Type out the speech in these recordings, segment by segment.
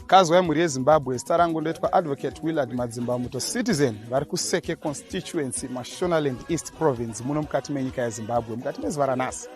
Kazwa muri yeZimbabwe zita rangu ndoitwa Advocate Willard Madzimbamuto, citizen vari kuseke constituency Mashonaland East Province muno mukati menyika yeZimbabwe mukati mezuva ranhasi.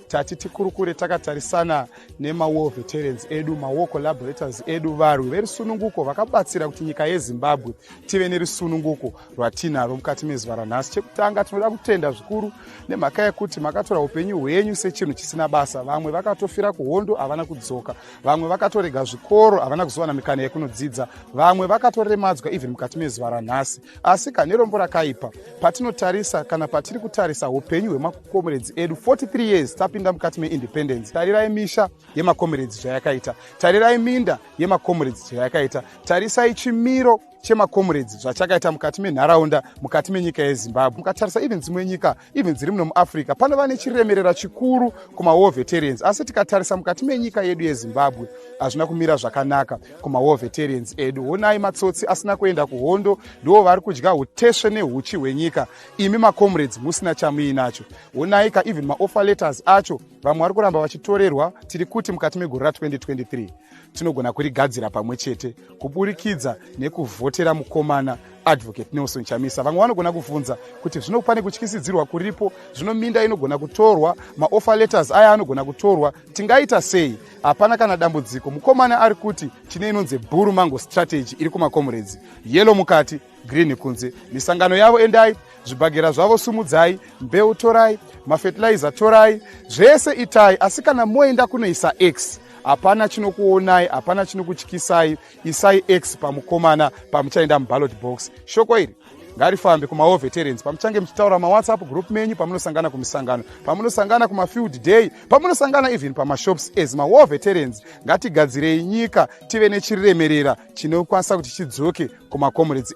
Tati tikurukure takatarisana nema-war veterans edu, ma-war collaborators edu, varwi verusununguko vakabatsira kuti nyika yeZimbabwe tive nerusununguko rwatinaro mukati mezuva ranhasi. Chekutanga tinoda kutenda zvikuru nemhaka yekuti makatora upenyu hwenyu sechinhu chisina basa. Vamwe vakatofira kuhondo havana kudzoka, vamwe vakatorega zvikoro havana kuzowana mikana yekunodzidza, vamwe vakatoremadzwa even mukati mezuva ranhasi. Asi kanerombo rakaipa patinotarisa kana patiri kutarisa upenyu hwemakomrades edu 43 years tapinda mukati meindependence. Tarirai misha yemakomrades zvayakaita, tarirai minda yemakomrades zvayakaita, tarisai chimiro chemakomrades zvachakaita mukati menharaunda mukati menyika yeZimbabwe. Mukatarisa even dzimwe nyika even dziri muno muAfrica panova nechiremerera chikuru kuma-war veterans, asi tikatarisa mukati menyika yedu yeZimbabwe hazvina kumira zvakanaka kuma-war veterans edu. Onai matsotsi asina kuenda kuhondo ndiwo vari kudya utesve nehuchi hwenyika, imi makomrades musina chamuinacho. Onai ka even ma-offer letters acho vamwe vari kuramba vachitorerwa. Tiri kuti mukati megore ra2023 tinogona kurigadzira pamwe chete kuburikidza nekuvhotera mukomana Advocate Nelson Chamisa. Vamwe vanogona kuvunza kuti zvino pane kutyisidzirwa kuripo, zvino minda inogona kutorwa, ma-offer letters aya anogona kutorwa, tingaita sei? Hapana kana dambudziko. Mukomana ari kuti chine inonzi Buru Mango strategy iri kumakomrades, yellow mukati green kunze. Misangano yavo endai, zvibhagera zvavo sumudzai, mbeu torai, mafertilizer torai, zvese itai. Asi kana moenda kunoisa X hapana chinokuonai, hapana chinokutyisai. Isai X pamukomana pamuchaenda muballot box. Shoko iri ngarifambe kuma-war veterans pamuchange muchitaura ma-WhatsApp group menyu, pamunosangana kumisangano, pamunosangana kuma-field day, pamunosangana even pamashops. As ma-war veterans ngatigadzirei nyika tive nechiriremerera chinokwanisa kuti chidzoke kumakomrades.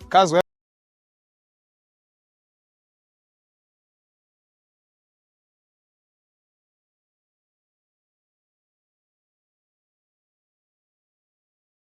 Kazwa